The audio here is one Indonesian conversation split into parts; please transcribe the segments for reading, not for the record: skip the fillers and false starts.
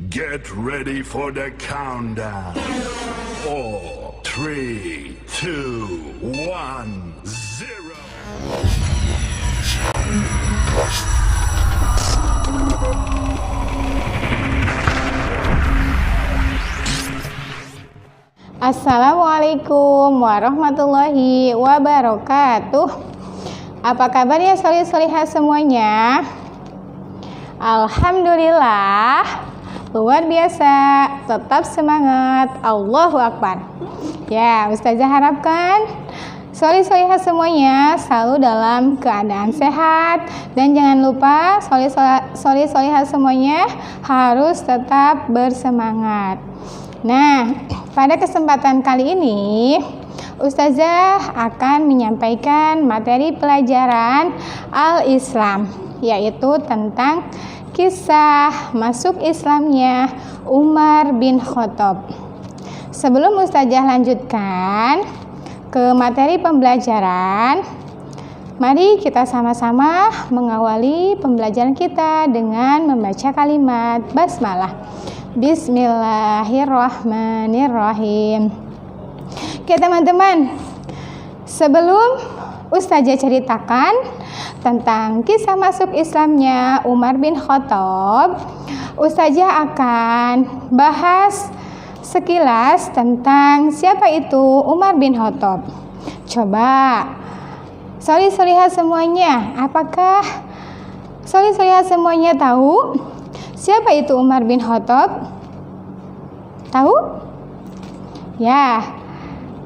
Get ready for the countdown. 4, 3, 2, 1, 0. Assalamualaikum warahmatullahi wabarakatuh. Apa kabar ya solih-solihah semuanya? Alhamdulillah, luar biasa, tetap semangat, Allahu Akbar. Ya, Ustazah harapkan solih-solihah semuanya selalu dalam keadaan sehat. Dan jangan lupa solih-solihah semuanya harus tetap bersemangat. Nah, pada kesempatan kali ini Ustazah akan menyampaikan materi pelajaran Al-Islam, yaitu tentang kisah masuk Islamnya Umar bin Khattab. Sebelum Ustazah lanjutkan ke materi pembelajaran, mari kita sama-sama mengawali pembelajaran kita dengan membaca kalimat basmalah. Bismillahirrahmanirrahim. Oke teman-teman, sebelum Ustazah ceritakan tentang kisah masuk Islamnya Umar bin Khattab, Ustazah akan bahas sekilas tentang siapa itu Umar bin Khattab. Coba solih-solihah semuanya, apakah solih-solihah semuanya tahu siapa itu Umar bin Khattab? Tahu? Ya,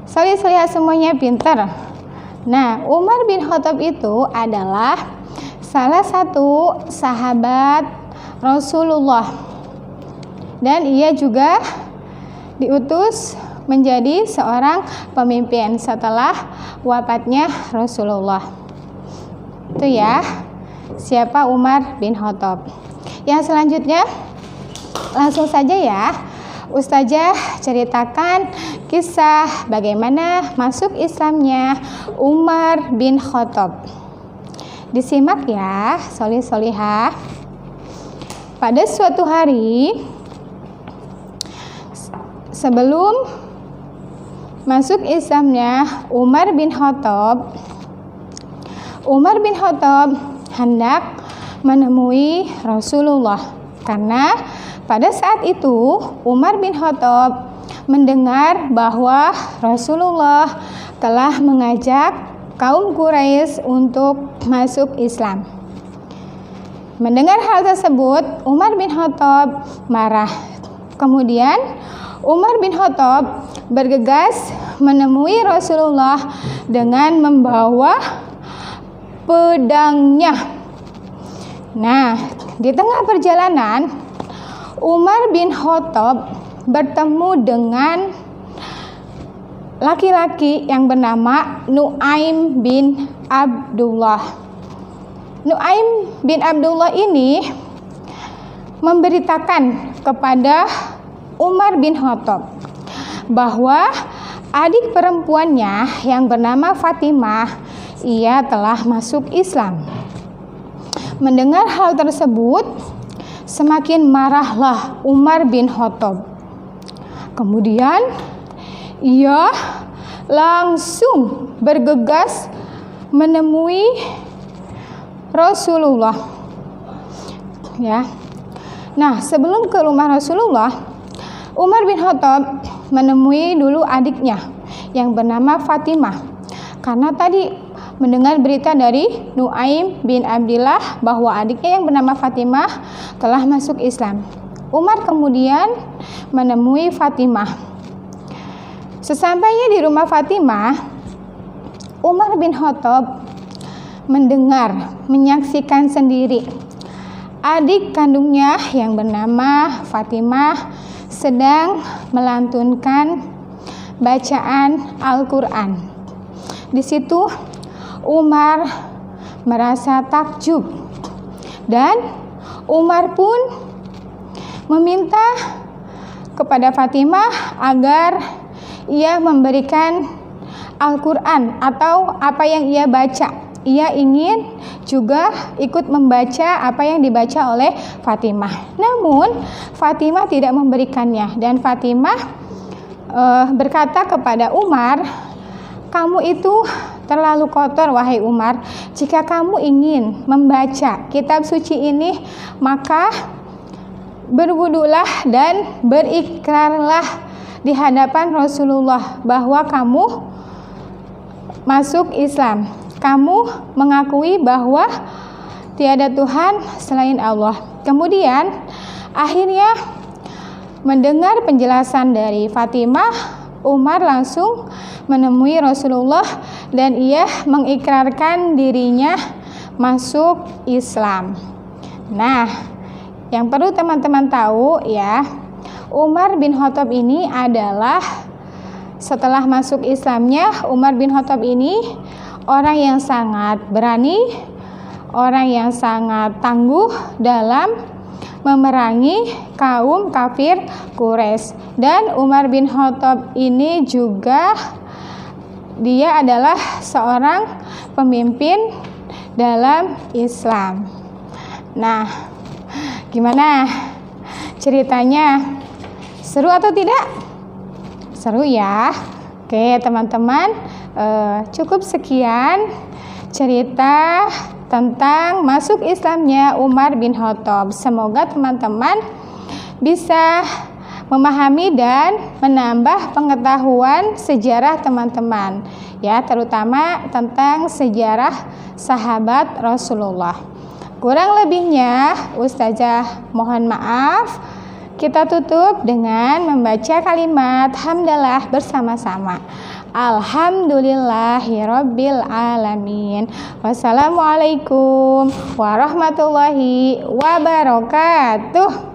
solih-solihah semuanya pintar. Nah, Umar bin Khattab itu adalah salah satu sahabat Rasulullah. Dan ia juga diutus menjadi seorang pemimpin setelah wafatnya Rasulullah. Itu ya, siapa Umar bin Khattab. Yang selanjutnya, langsung saja ya, Ustazah ceritakan kisah bagaimana masuk Islamnya Umar bin Khattab. Disimak ya, solih-solihah. Pada suatu hari, sebelum masuk Islamnya Umar bin Khattab, Umar bin Khattab hendak menemui Rasulullah, karena pada saat itu Umar bin Khattab mendengar bahwa Rasulullah telah mengajak kaum Quraisy untuk masuk Islam. Mendengar hal tersebut, Umar bin Khattab marah. Kemudian Umar bin Khattab bergegas menemui Rasulullah dengan membawa pedangnya. Nah, di tengah perjalanan Umar bin Khattab bertemu dengan laki-laki yang bernama Nu'aim bin Abdullah. Nu'aim bin Abdullah ini memberitakan kepada Umar bin Khattab bahwa adik perempuannya yang bernama Fatimah, ia telah masuk Islam. Mendengar hal tersebut, semakin marahlah Umar bin Khattab. Kemudian ia langsung bergegas menemui Rasulullah. Ya. Nah, sebelum ke rumah Rasulullah, Umar bin Khattab menemui dulu adiknya yang bernama Fatimah. Karena tadi mendengar berita dari Nu'aim bin Abdullah bahwa adiknya yang bernama Fatimah telah masuk Islam. Umar kemudian menemui Fatimah. Sesampainya di rumah Fatimah, Umar bin Khattab menyaksikan sendiri adik kandungnya yang bernama Fatimah sedang melantunkan bacaan Al-Quran. Di situ Umar merasa takjub, dan Umar pun meminta kepada Fatimah agar ia memberikan Al-Quran atau apa yang ia baca. Ia ingin juga ikut membaca apa yang dibaca oleh Fatimah. Namun Fatimah tidak memberikannya, dan Fatimah berkata kepada Umar, "Kamu itu terlalu kotor, wahai Umar. Jika kamu ingin membaca kitab suci ini, maka berwudulah dan berikrarlah di hadapan Rasulullah bahwa kamu masuk Islam. Kamu mengakui bahwa tiada Tuhan selain Allah." Kemudian akhirnya mendengar penjelasan dari Fatimah, Umar langsung menemui Rasulullah dan ia mengikrarkan dirinya masuk Islam. Nah, yang perlu teman-teman tahu ya, Umar bin Khattab ini adalah, setelah masuk Islamnya, Umar bin Khattab ini orang yang sangat berani, orang yang sangat tangguh dalam memerangi kaum kafir Quraisy. Dan Umar bin Khattab ini juga dia adalah seorang pemimpin dalam Islam. Nah, gimana ceritanya? Seru atau tidak? Seru ya. Oke teman-teman, cukup sekian cerita tentang masuk Islamnya Umar bin Khattab. Semoga teman-teman bisa memahami dan menambah pengetahuan sejarah teman-teman ya, terutama tentang sejarah sahabat Rasulullah. Kurang lebihnya Ustazah mohon maaf. Kita tutup dengan membaca kalimat hamdalah bersama-sama. Alhamdulillahirabbil alamin. Wassalamualaikum warahmatullahi wabarakatuh.